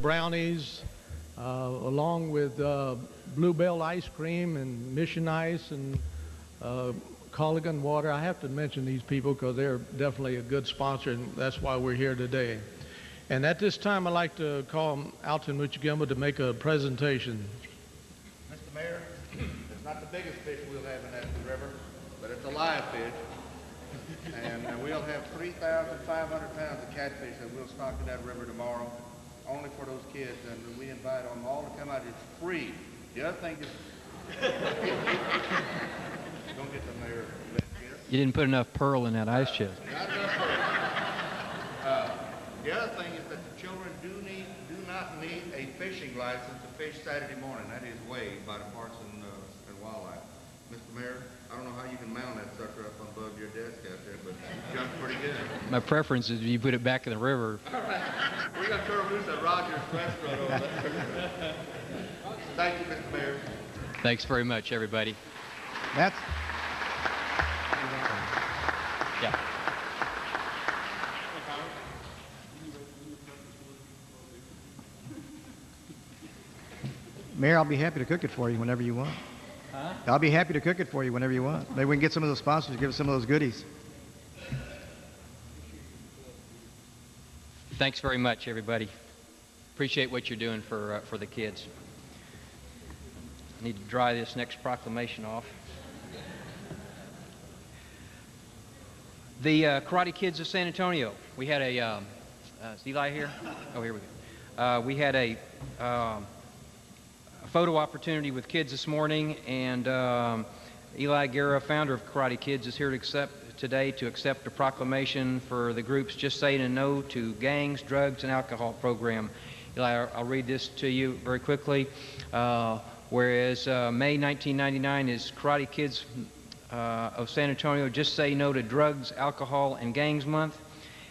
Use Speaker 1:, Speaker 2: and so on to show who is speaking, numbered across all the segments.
Speaker 1: brownies, along with Bluebell ice cream and Mission Ice and Colligan water. I have to mention these people because they're definitely a good sponsor, and that's why we're here today. And at this time, I'd like to call Alton Muchigimba to make a presentation.
Speaker 2: Mr. Mayor, it's not the biggest fish we'll have in that river, but it's a live fish. And we'll have 3,500 pounds of catfish that we'll stock in that river tomorrow, only for those kids. And we invite them all to come out. It's free. The other thing is, don't get the mayor.
Speaker 3: You didn't put enough pearl in that ice chest.
Speaker 2: Not enough pearl. The other thing is that the children do not need a fishing license to fish Saturday morning. That is waived by the Parks and Wildlife. Mr. Mayor, I don't know how you can mount that sucker up above your desk out there, but it jumps pretty good.
Speaker 3: My preference is you put it back in the river.
Speaker 2: All right. We're going to turn loose at Rogers Restaurant over there. Thank you, Mr. Mayor.
Speaker 3: Thanks very much, everybody.
Speaker 4: That's
Speaker 3: Yeah.
Speaker 4: Mayor, I'll be happy to cook it for you whenever you want.
Speaker 3: Huh?
Speaker 4: I'll be happy to cook it for you whenever you want. Maybe we can get some of those sponsors to give us some of those goodies.
Speaker 3: Thanks very much, everybody. Appreciate what you're doing for the kids. I need to dry this next proclamation off. The Karate Kids of San Antonio. We had a, is Eli here? Oh, here we go. We had a photo opportunity with kids this morning, and Eli Guerra, founder of Karate Kids, is here today to accept a proclamation for the group's Just Saying No to Gangs, Drugs, and Alcohol program. Eli, I'll read this to you very quickly. Whereas May 1999 is Karate Kids of San Antonio Just Say No to Drugs, Alcohol, and Gangs Month.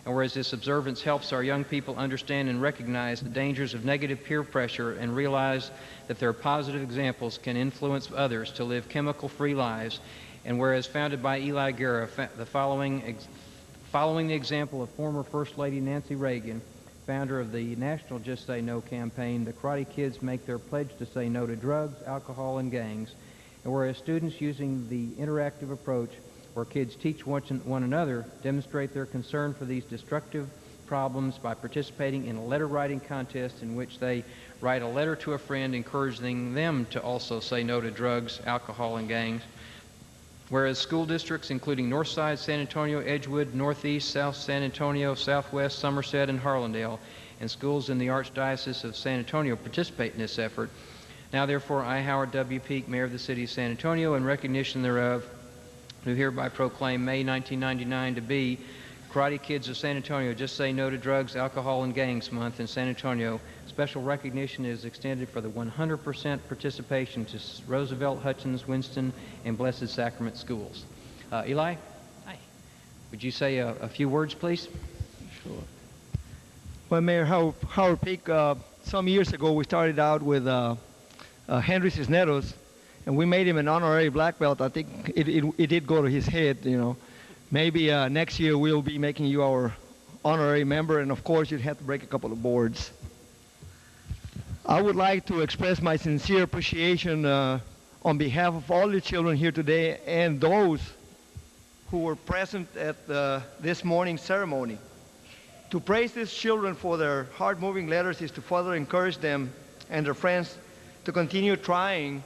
Speaker 3: And whereas this observance helps our young people understand and recognize the dangers of negative peer pressure and realize that their positive examples can influence others to live chemical-free lives. And whereas founded by Eli Guerra, following the example of former First Lady Nancy Reagan, founder of the National Just Say No campaign, the Karate Kids make their pledge to say no to drugs, alcohol, and gangs. And whereas students using the interactive approach where kids teach one another demonstrate their concern for these destructive problems by participating in a letter writing contest in which they write a letter to a friend encouraging them to also say no to drugs, alcohol, and gangs. Whereas school districts including Northside, San Antonio, Edgewood, Northeast, South San Antonio, Southwest, Somerset, and Harlandale, and schools in the Archdiocese of San Antonio participate in this effort. Now therefore, I, Howard W. Peake, Mayor of the City of San Antonio, in recognition thereof, do hereby proclaim May 1999 to be Karate Kids of San Antonio Just Say No to Drugs, Alcohol, and Gangs Month in San Antonio. Special recognition is extended for the 100% participation to Roosevelt, Hutchins, Winston, and Blessed Sacrament schools. Eli? Hi. Would you say a few words, please?
Speaker 4: Sure. Well, Mayor Howard Peake, some years ago we started out with Henry Cisneros, and we made him an honorary black belt. I think it did go to his head, you know. Maybe next year we'll be making you our honorary member, and of course you'd have to break a couple of boards. I would like to express my sincere appreciation on behalf of all the children here today and those who were present at this morning's ceremony. To praise these children for their heart-moving letters is to further encourage them and their friends to continue trying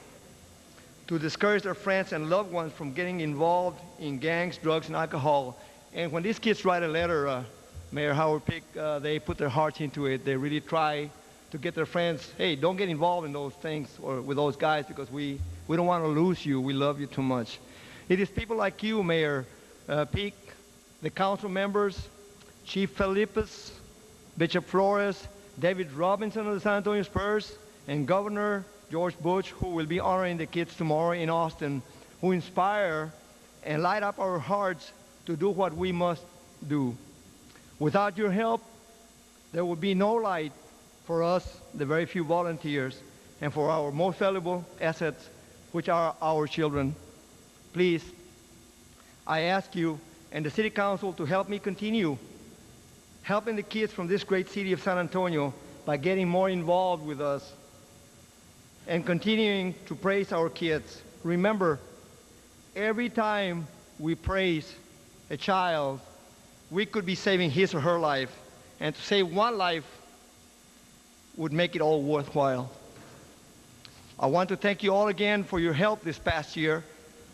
Speaker 4: to discourage their friends and loved ones from getting involved in gangs, drugs, and alcohol. And when these kids write a letter, Mayor Howard Peake, they put their hearts into it. They really try to get their friends, hey, don't get involved in those things or with those guys because we don't want to lose you. We love you too much. It is people like you, Mayor Peake, the council members, Chief Felippes, Bishop Flores, David Robinson of the San Antonio Spurs, and Governor George Bush, who will be honoring the kids tomorrow in Austin, who inspire and light up our hearts to do what we must do. Without your help, there will be no light for us, the very few volunteers, and for our most valuable assets, which are our children. Please, I ask you and the City Council to help me continue helping the kids from this great city of San Antonio by getting more involved with us and continuing to praise our kids. Remember, every time we praise a child, we could be saving his or her life. And to save one life would make it all worthwhile. I want to thank you all again for your help this past year.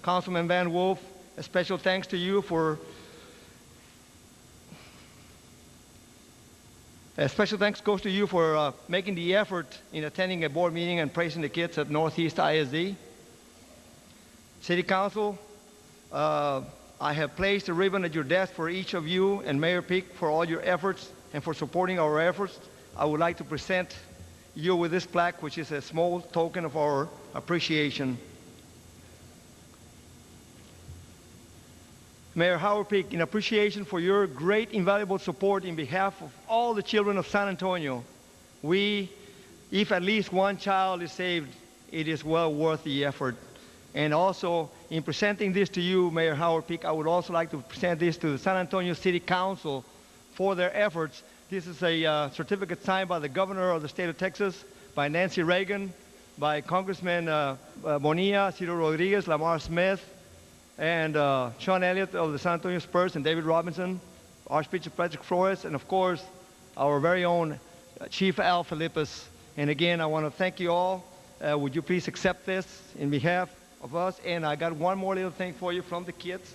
Speaker 4: Councilman Van Wolf, a special thanks to you for A special thanks goes to you for making the effort in attending a board meeting and praising the kids at Northeast ISD. City Council, I have placed a ribbon at your desk for each of you, and Mayor Peak for all your efforts and for supporting our efforts. I would like to present you with this plaque, which is a small token of our appreciation. Mayor Howard Peak, in appreciation for your great invaluable support in behalf of all the children of San Antonio, if at least one child is saved, it is well worth the effort. And also, in presenting this to you, Mayor Howard Peak, I would also like to present this to the San Antonio City Council for their efforts. This is a certificate signed by the governor of the state of Texas, by Nancy Reagan, by Congressman Bonilla, Ciro Rodriguez, Lamar Smith, and Sean Elliott of the San Antonio Spurs, and David Robinson, Archbishop Patrick Flores, and of course, our very own Chief Al Philippus. And again, I want to thank you all. Would you please accept this in behalf of us? And I got one more little thing for you from the kids,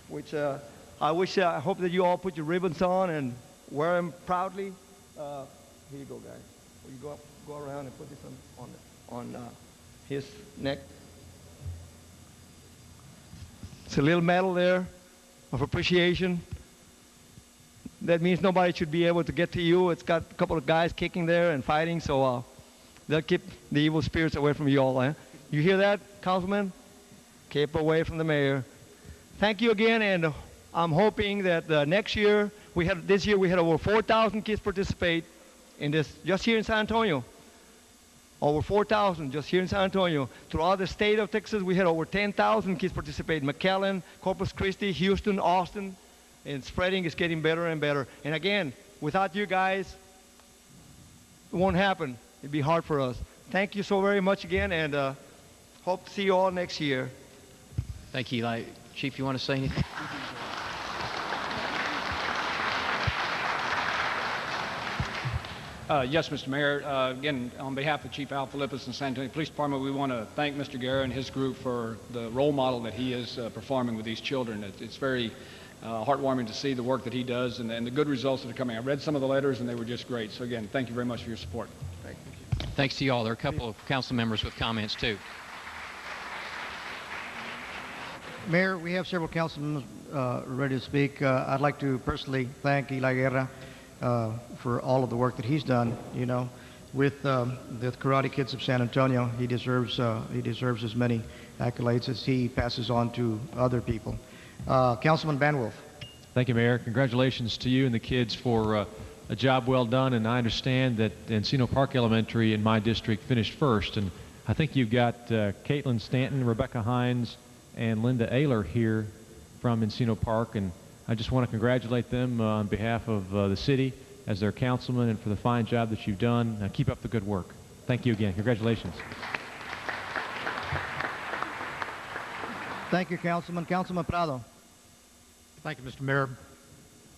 Speaker 4: which I hope that you all put your ribbons on and wear them proudly. Here you go, guys. You go around and put this on his neck. It's a little medal there of appreciation. That means nobody should be able to get to you. It's got a couple of guys kicking there and fighting, so they'll keep the evil spirits away from you all. Eh? You hear that, Councilman? Keep away from the mayor. Thank you again, and I'm hoping that next year, this year we had over 4,000 kids participate in this, just here in San Antonio. Over 4,000 just here in San Antonio. Throughout the state of Texas, we had over 10,000 kids participate. McAllen, Corpus Christi, Houston, Austin, and spreading is getting better and better. And again, without you guys, it won't happen. It'd be hard for us. Thank you so very much again, and hope to see you all next year.
Speaker 3: Thank you, Eli. Chief, you want to say anything?
Speaker 5: Yes, Mr. Mayor. Again, on behalf of Chief Al Philippus and San Antonio Police Department, we want to thank Mr. Guerra and his group for the role model that he is performing with these children. It's very heartwarming to see the work that he does and the good results that are coming. I read some of the letters, and they were just great. So again, thank you very much for your support.
Speaker 2: Thank you.
Speaker 3: Thanks to you all. There are a couple of council members with comments, too.
Speaker 6: Mayor, we have several councilmen ready to speak. I'd like to personally thank Eli Guerra for all of the work that he's done, with the Karate Kids of San Antonio. He deserves as many accolades as he passes on to other people. Councilman Van Wolf.
Speaker 7: Thank you, Mayor. Congratulations to you and the kids for a job well done. And I understand that Encino Park Elementary in my district finished first. And I think you've got Caitlin Stanton, Rebecca Hines, and Linda Oehler here from Encino Park. And I just want to congratulate them on behalf of the city as their councilman and for the fine job that you've done. Keep up the good work. Thank you again. Congratulations.
Speaker 6: Thank you, Councilman. Councilman Prado.
Speaker 8: Thank you, Mr. Mayor.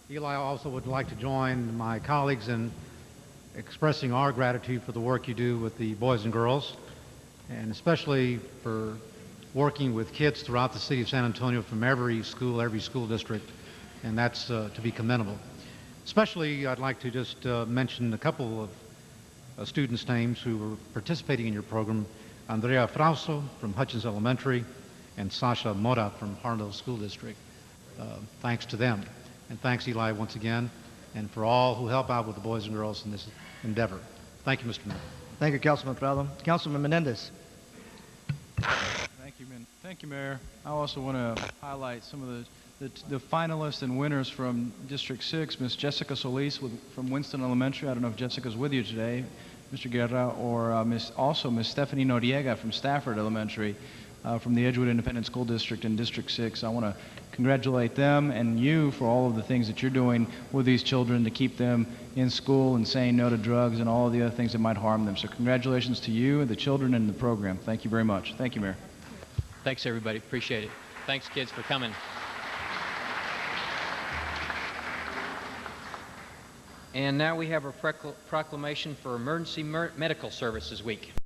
Speaker 8: Eli, I also would like to join my colleagues in expressing our gratitude for the work you do with the boys and girls, and especially for working with kids throughout the city of San Antonio from every school district, and that's to be commendable. Especially, I'd like to just mention a couple of students' names who were participating in your program: Andrea Frauso from Hutchins Elementary and Sasha Mora from Harndale School District. Thanks to them. And thanks, Eli, once again, and for all who help out with the boys and girls in this endeavor. Thank you, Mr. Mayor.
Speaker 6: Thank you, Councilman Prado. Councilman Menendez.
Speaker 9: Thank you, Mayor. I also want to highlight some of the finalists and winners from District 6. Miss Jessica Solis from Winston Elementary. I don't know if Jessica's with you today, Mr. Guerra, or Miss Stephanie Noriega from Stafford Elementary. from the Edgewood Independent School District and District 6. I want to congratulate them and you for all of the things that you're doing with these children to keep them in school and saying no to drugs and all of the other things that might harm them. So congratulations to you and the children and the program. Thank you very much. Thank you, Mayor.
Speaker 10: Thanks, everybody. Appreciate it. Thanks, kids, for coming.
Speaker 3: And now we have a proclamation for Emergency Medical Services Week.